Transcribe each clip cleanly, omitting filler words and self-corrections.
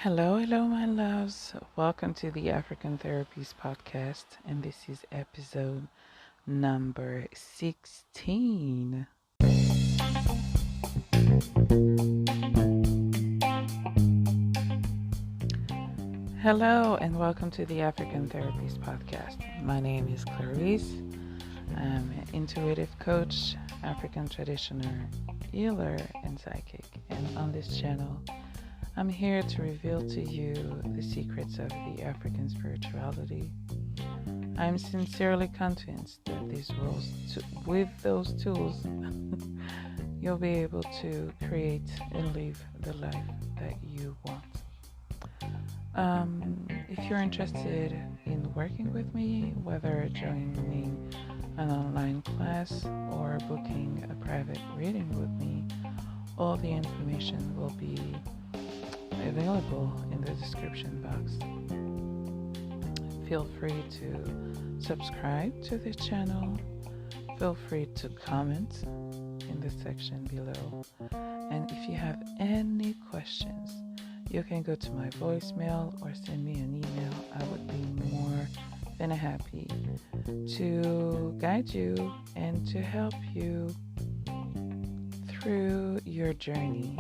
Hello, hello, my loves. Welcome to the African Therapies Podcast, and this is episode number 16. Hello, and welcome to the African Therapies Podcast. My name is Clarisse. I'm an intuitive coach, African traditional healer, and psychic. And on this channel, I'm here to reveal to you the secrets of the African spirituality. I'm sincerely convinced that with those tools, you'll be able to create and live the life that you want. If you're interested in working with me, whether joining an online class or booking a private reading with me, all the information will be available in the description box. Feel free to subscribe to the channel. Feel free to comment in the section below. And if you have any questions, you can go to my voicemail or send me an email. I would be more than happy to guide you and to help you through your journey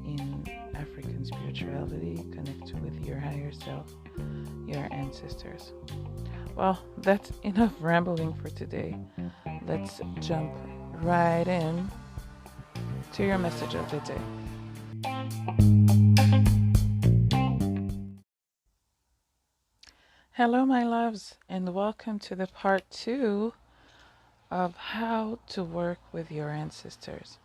in African spirituality, connecting with your higher self, your ancestors. Well, that's enough rambling for today. Let's jump right in to your message of the day. Hello, my loves, and welcome to the part 2 of how to work with your ancestors.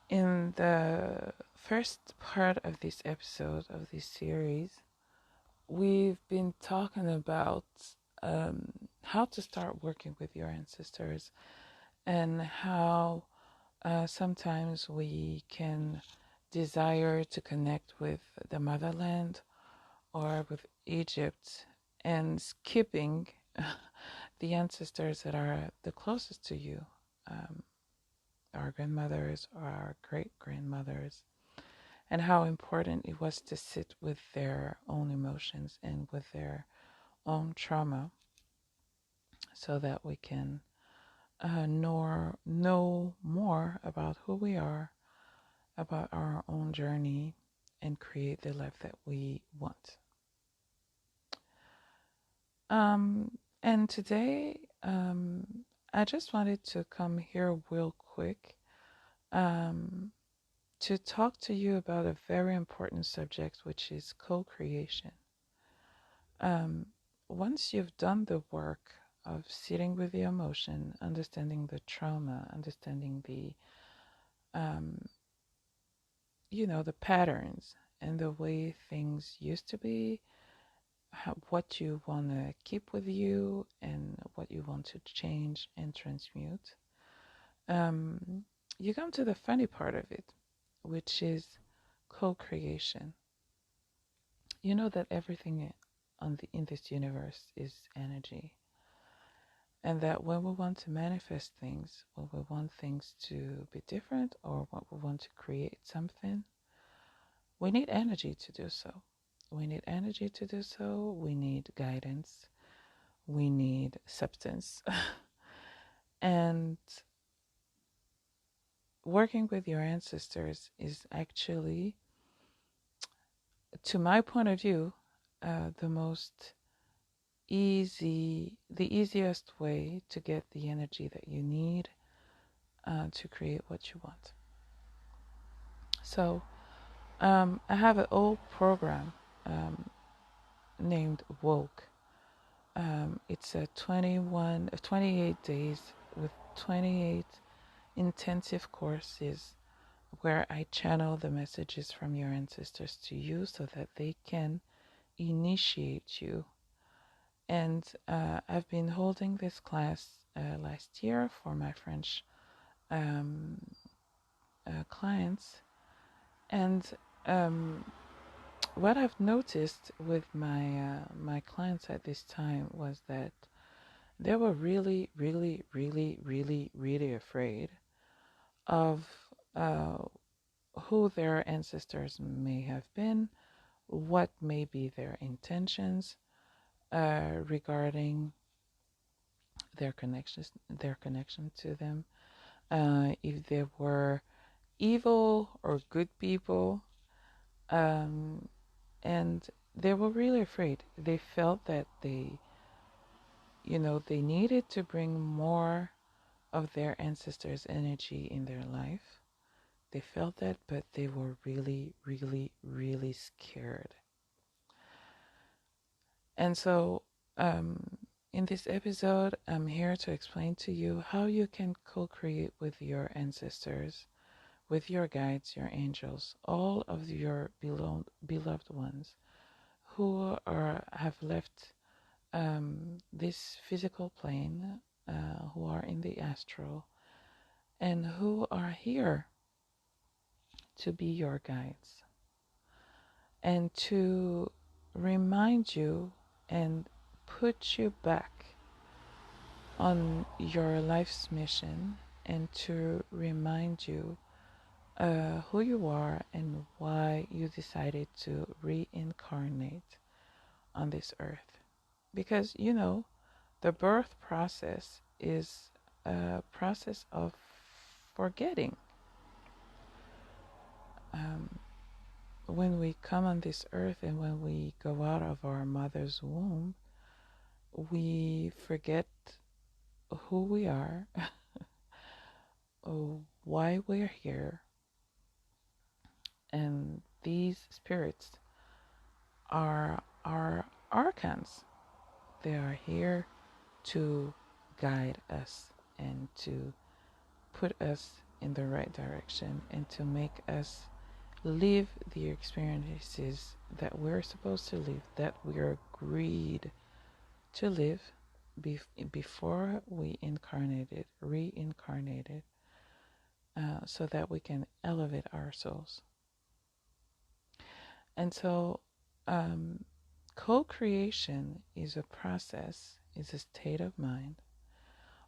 In the first part of this episode of this series, we've been talking about how to start working with your ancestors and how sometimes we can desire to connect with the motherland or with Egypt and skipping the ancestors that are the closest to you, our grandmothers or our great-grandmothers, and how important it was to sit with their own emotions and with their own trauma so that we can know more about who we are, about our own journey, and create the life that we want. And today, I just wanted to come here real quick to talk to you about a very important subject, which is co-creation. Once you've done the work of sitting with the emotion, understanding the trauma, understanding the the patterns and the way things used to be, what you want to keep with you and what you want to change and transmute, you come to the funny part of it, which is co-creation. You know that everything in this universe is energy, and that when we want to manifest things, when we want things to be different, or when we want to create something, we need energy to do so. We need energy to do so. We need guidance. We need substance. And working with your ancestors is actually, to my point of view, the easiest way to get the energy that you need to create what you want. So I have an old program named Woke. It's a 28 days with 28 intensive courses where I channel the messages from your ancestors to you so that they can initiate you. And I've been holding this class last year for my French clients. And what I've noticed with my clients at this time was that they were really, really, really, really, really afraid of who their ancestors may have been, what may be their intentions regarding their connection to them, if they were evil or good people, and they were really afraid. They felt that they needed to bring more of their ancestors' energy in their life. They felt that, but they were really, really, really scared. And so, in this episode, I'm here to explain to you how you can co-create with your ancestors, with your guides, your angels, all of your beloved ones who have left this physical plane, who are in the astral, and who are here to be your guides and to remind you and put you back on your life's mission, and to remind you who you are and why you decided to reincarnate on this earth. Because, the birth process is a process of forgetting. When we come on this earth and when we go out of our mother's womb, we forget who we are, why we're here, and these spirits are our archons. They are here to guide us and to put us in the right direction and to make us live the experiences that we're supposed to live, that we're agreed to live before we reincarnated, so that we can elevate our souls. And so, co-creation is a process, is a state of mind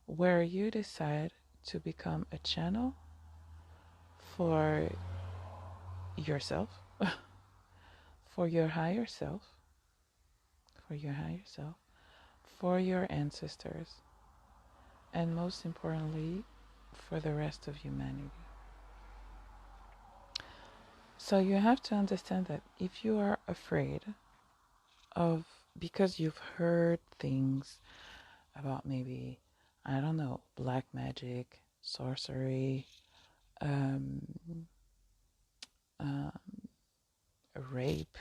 where you decide to become a channel for yourself, for your higher self, for your ancestors, and most importantly, for the rest of humanity. So you have to understand that if you are afraid of, because you've heard things about maybe, I don't know, black magic, sorcery, rape,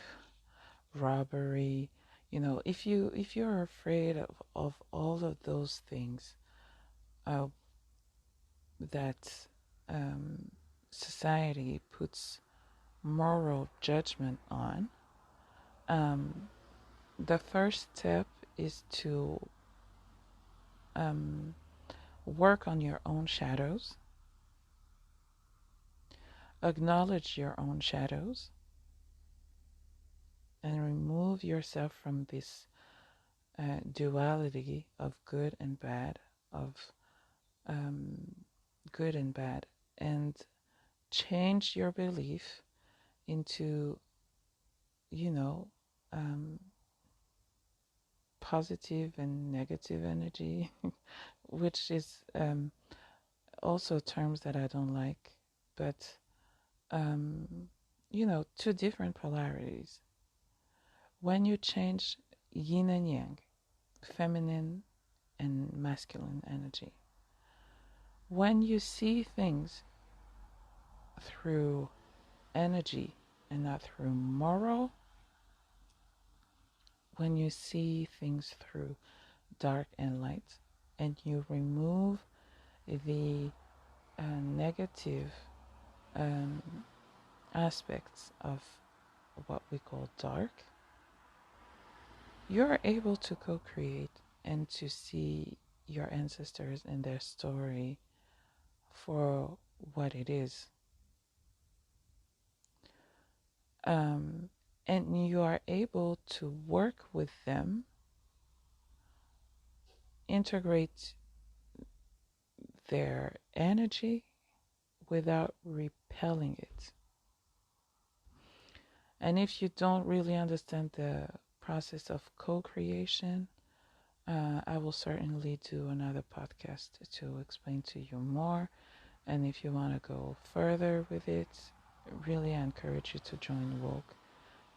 robbery, if you're afraid of all of those things that society puts moral judgment on, the first step is to work on your own shadows, acknowledge your own shadows, and remove yourself from this duality of good and bad, and change your belief into, positive and negative energy, which is also terms that I don't like, but two different polarities. When you change yin and yang, feminine and masculine energy, when you see things through energy and not through moral, when you see things through dark and light, and you remove the negative aspects of what we call dark, you're able to co-create and to see your ancestors and their story for what it is. And you are able to work with them, integrate their energy without repelling it. And if you don't really understand the process of co-creation, I will certainly do another podcast to explain to you more. And if you want to go further with it, really I encourage you to join Woke.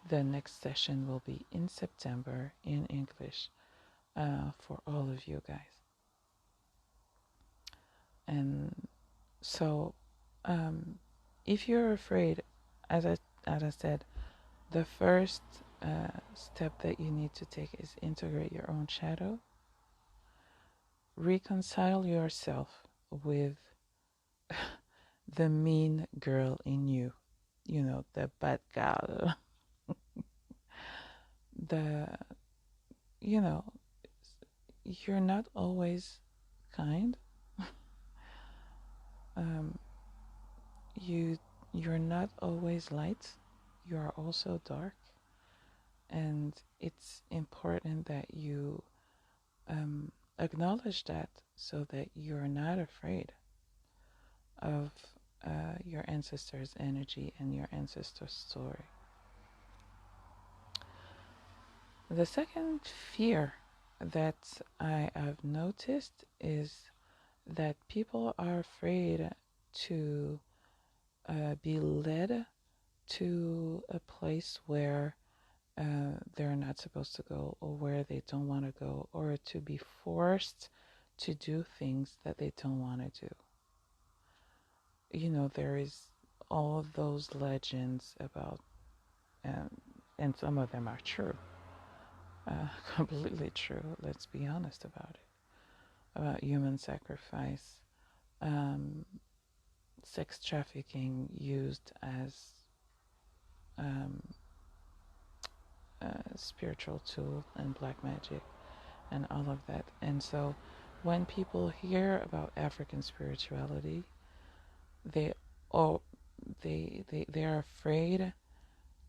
The next session will be in September in English for all of you guys. And so, if you're afraid, as I said, the first step that you need to take is integrate your own shadow. Reconcile yourself with the mean girl in you. You know, the bad girl. You're not always kind. You're not always light. You are also dark. And it's important that you acknowledge that so that you're not afraid of your ancestors' energy and your ancestors' story. The second fear that I have noticed is that people are afraid to be led to a place where they're not supposed to go, or where they don't want to go, or to be forced to do things that they don't want to do. You know, there is all of those legends about, and some of them are true, completely true, let's be honest about it, about human sacrifice, sex trafficking used as a spiritual tool, and black magic, and all of that. And so when people hear about African spirituality, they are afraid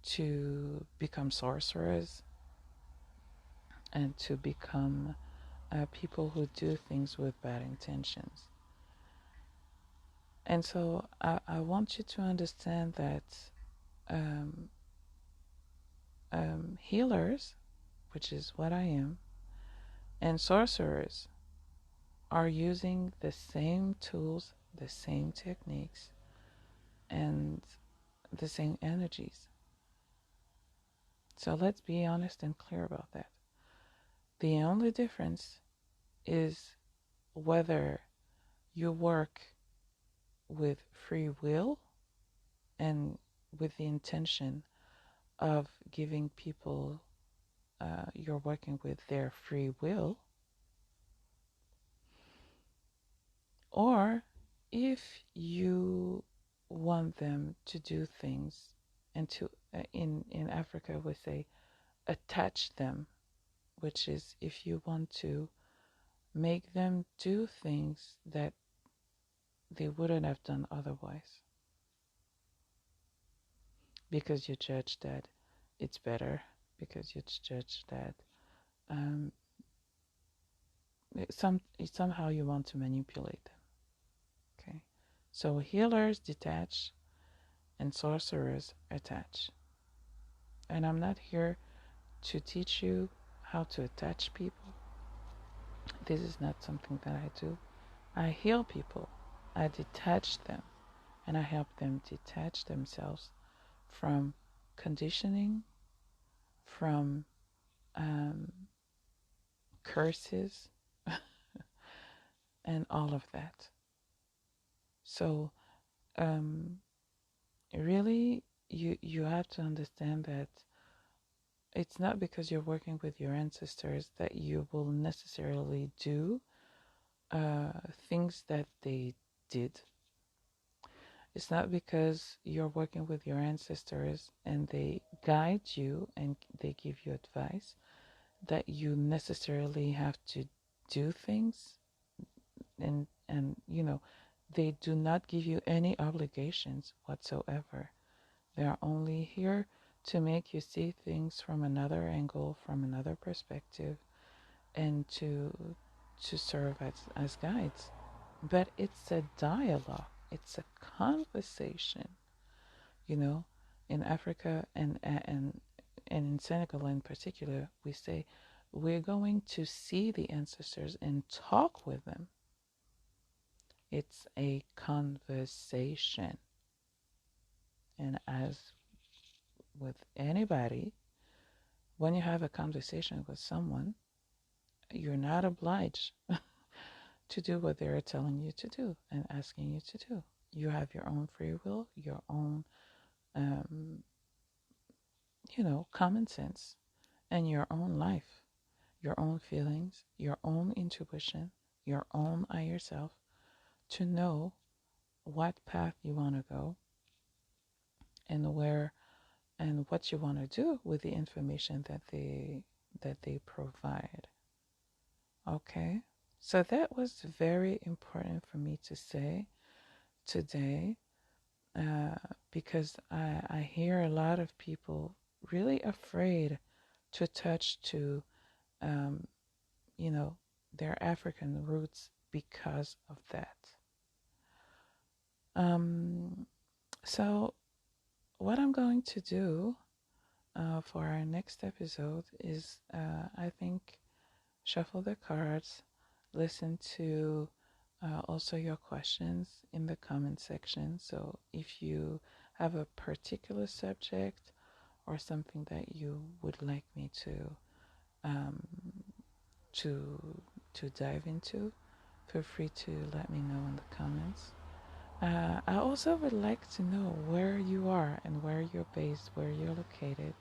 to become sorcerers and to become people who do things with bad intentions. And so I want you to understand that healers, which is what I am, and sorcerers are using the same tools, the same techniques, and the same energies. So let's be honest and clear about that. The only difference is whether you work with free will and with the intention of giving people you're working with their free will, or if you want them to do things and to in Africa we say attach them, which is if you want to make them do things that they wouldn't have done otherwise because you judge that it's better, because you judge that somehow you want to manipulate them. Okay, so healers detach and sorcerers attach. And I'm not here to teach you how to attach people. This is not something that I do. I heal people. I detach them, and I help them detach themselves from conditioning, from curses, and all of that. So, really, you have to understand that it's not because you're working with your ancestors that you will necessarily do things that they did. It's not because you're working with your ancestors and they guide you and they give you advice that you necessarily have to do things, and they do not give you any obligations whatsoever. They are only here to make you see things from another angle, from another perspective, and to serve as guides. But it's a dialogue, it's a conversation, you know. In Africa and in Senegal in particular, we say we're going to see the ancestors and talk with them. It's a conversation. And as with anybody, when you have a conversation with someone, you're not obliged to do what they're telling you to do and asking you to do. You have your own free will, your own, common sense, and your own life, your own feelings, your own intuition, your own higher self, to know what path you want to go and where and what you want to do with the information that they provide. Okay? So that was very important for me to say today, because I hear a lot of people really afraid to touch to, their African roots because of that. So what I'm going to do for our next episode is, I think, shuffle the cards, listen to also your questions in the comment section. So if you have a particular subject or something that you would like me um, to dive into, feel free to let me know in the comments. I also would like to know where you are and where you're based, where you're located.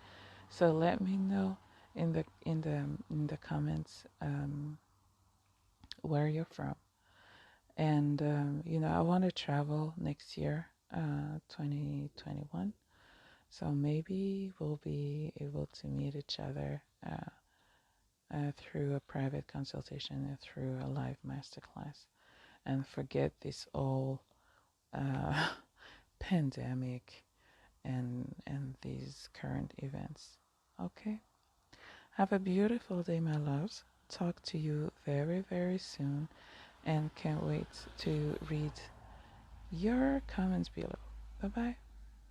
So let me know in the comments where you're from. And I want to travel next year, 2021. So maybe we'll be able to meet each other through a private consultation or through a live masterclass, and forget this whole pandemic and these current events. Okay. Have a beautiful day, my loves. Talk to you very, very soon, and can't wait to read your comments below. Bye bye.